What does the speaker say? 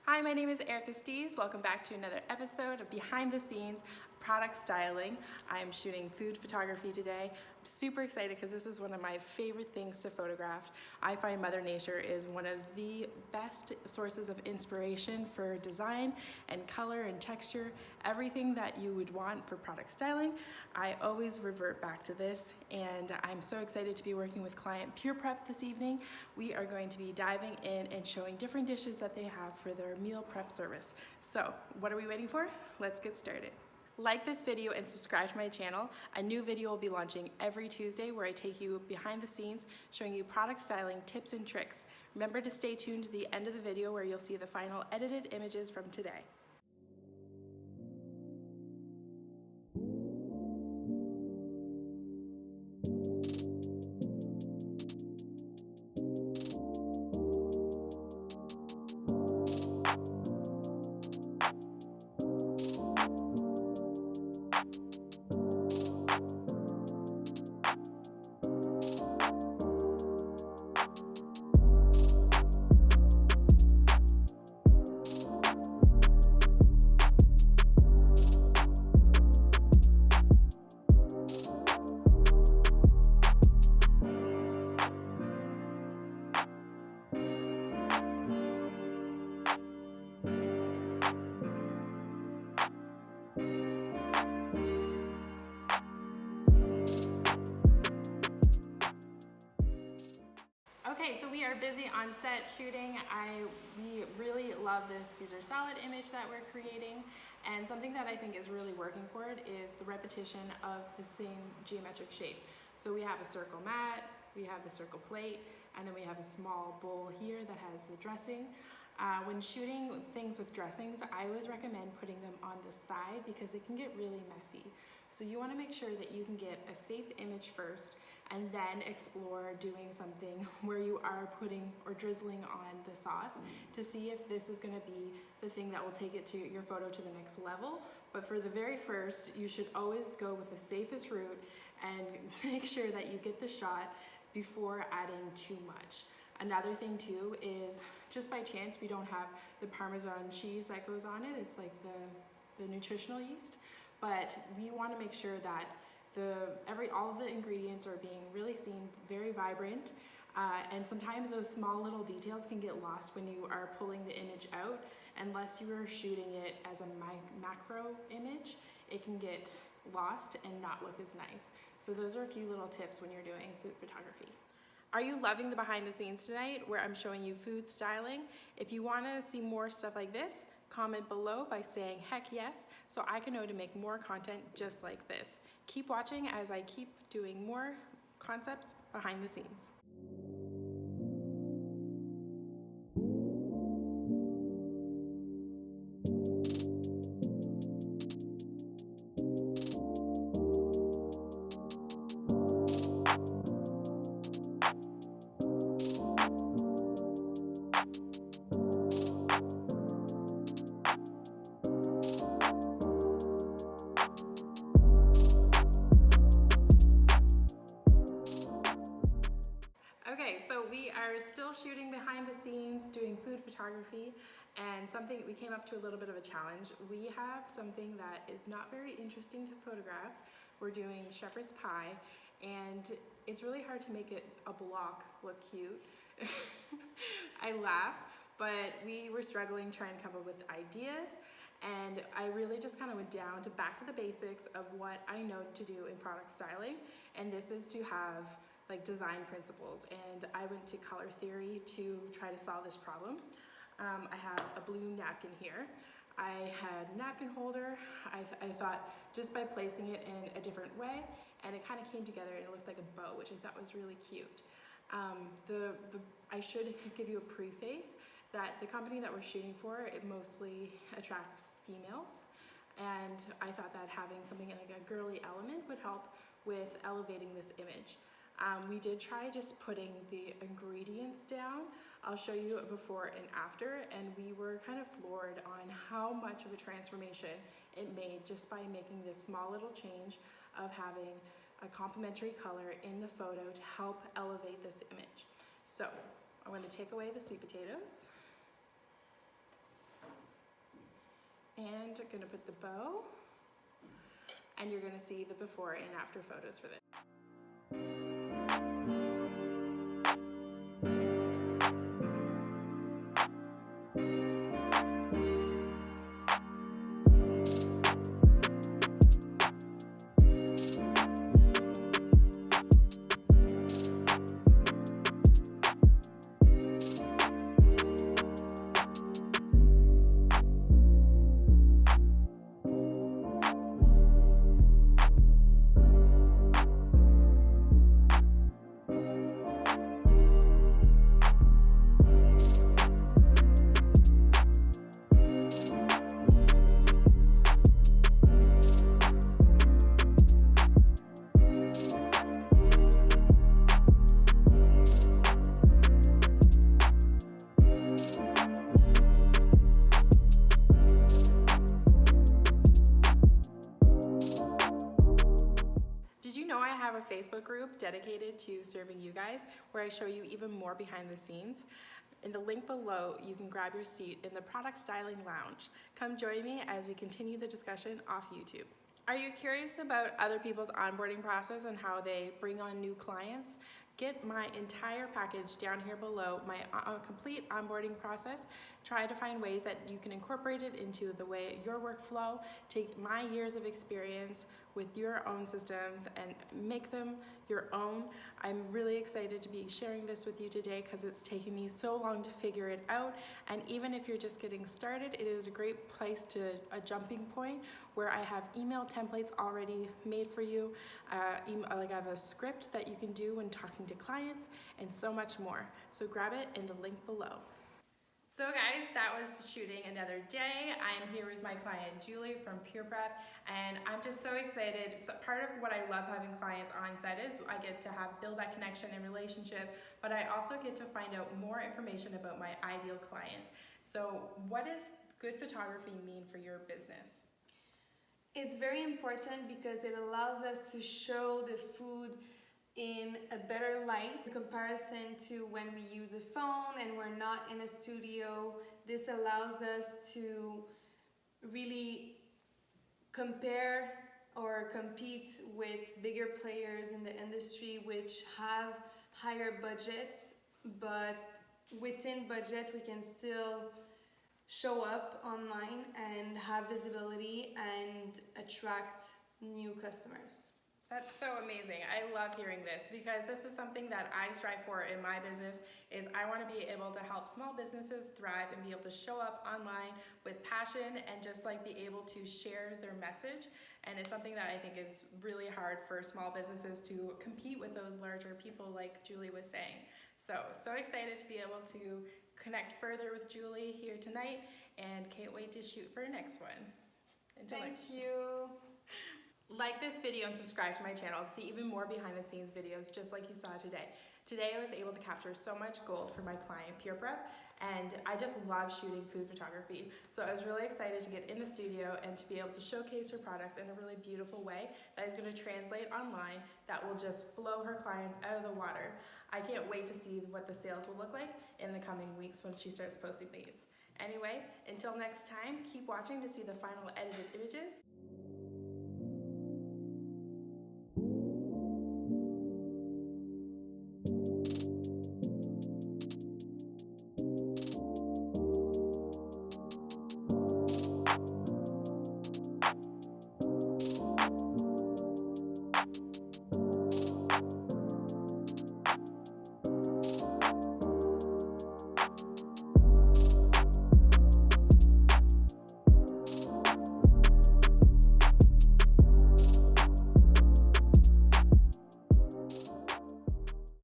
Hi, my name is Erica Steeves. Welcome back to another episode of Behind the Scenes Product Styling. I'm shooting food photography today. I'm super excited because this is one of my favorite things to photograph. I find Mother Nature is one of the best sources of inspiration for design and color and texture, everything that you would want for product styling. I always revert back to this, and I'm so excited to be working with client Pure Prep this evening. We are going to be diving in and showing different dishes that they have for their meal prep service. So what are we waiting for? Let's get started. Like this video and subscribe to my channel. A new video will be launching every Tuesday where I take you behind the scenes, showing you product styling tips and tricks. Remember to stay tuned to the end of the video where you'll see the final edited images from today. Okay, so we are busy on set shooting. We really love this Caesar salad image that we're creating, and something that I think is really working for it is the repetition of the same geometric shape. So we have a circle mat, we have the circle plate, and then we have a small bowl here that has the dressing. When shooting things with dressings, I always recommend putting them on the side because it can get really messy. So you want to make sure that you can get a safe image first and then explore doing something where you are putting or drizzling on the sauce to see if this is going to be the thing that will take it to your photo to the next level. But for the very first, you should always go with the safest route and make sure that you get the shot before adding too much. Another thing too is, just by chance, we don't have the Parmesan cheese that goes on it. It's like the nutritional yeast. But we want to make sure that all of the ingredients are being really seen, very vibrant. And sometimes those small little details can get lost when you are pulling the image out. Unless you are shooting it as a macro image, it can get lost and not look as nice. So those are a few little tips when you're doing food photography. Are you loving the behind the scenes tonight where I'm showing you food styling? If you want to see more stuff like this, comment below by saying heck yes, so I can know to make more content just like this. Keep watching as I keep doing more concepts behind the scenes. Okay, so we are still shooting behind the scenes, doing food photography, and something we came up to a little bit of a challenge. We have something that is not very interesting to photograph. We're doing shepherd's pie, and it's really hard to make it a block look cute. I laugh, but we were struggling trying to come up with ideas, and I really just kind of went down to back to the basics of what I know to do in product styling, and this is to have like design principles, and I went to color theory to try to solve this problem. I have a blue napkin here. I had a napkin holder. I thought just by placing it in a different way, and it kind of came together and it looked like a bow, which I thought was really cute. I should give you a preface that the company that we're shooting for, it mostly attracts females, and I thought that having something like a girly element would help with elevating this image. We did try just putting the ingredients down. I'll show you a before and after, and we were kind of floored on how much of a transformation it made just by making this small little change of having a complementary color in the photo to help elevate this image. So I'm going to take away the sweet potatoes. And I'm gonna put the bow, and you're gonna see the before and after photos for this. Did you know I have a Facebook group dedicated to serving you guys where I show you even more behind the scenes? In the link below, you can grab your seat in the Product Styling Lounge. Come join me as we continue the discussion off YouTube. Are you curious about other people's onboarding process and how they bring on new clients? Get my entire package down here below, my complete onboarding process. Try to find ways that you can incorporate it into the way your workflow, take my years of experience with your own systems and make them your own. I'm really excited to be sharing this with you today because it's taken me so long to figure it out. And even if you're just getting started, it is a great place a jumping point where I have email templates already made for you. Like I have a script that you can do when talking to clients and so much more. So grab it in the link below. So guys, that was shooting another day. I am here with my client Julie from Pure Prep, and I'm just so excited. So part of what I love having clients on set is I get to build that connection and relationship, but I also get to find out more information about my ideal client. So what does good photography mean for your business? It's very important because it allows us to show the food in a better light in comparison to when we use a phone and we're not in a studio. This allows us to really compare or compete with bigger players in the industry which have higher budgets, but within budget we can still show up online and have visibility and attract new customers. That's so amazing. I love hearing this because this is something that I strive for in my business is I want to be able to help small businesses thrive and be able to show up online with passion and just like be able to share their message. And it's something that I think is really hard for small businesses to compete with those larger people like Julie was saying. So excited to be able to connect further with Julie here tonight and can't wait to shoot for our next one. Thank you. Like this video and subscribe to my channel to see even more behind the scenes videos just like you saw today. Today I was able to capture so much gold for my client Pure Prep, and I just love shooting food photography. So I was really excited to get in the studio and to be able to showcase her products in a really beautiful way that is going to translate online that will just blow her clients out of the water. I can't wait to see what the sales will look like in the coming weeks once she starts posting these. Anyway, until next time, keep watching to see the final edited images.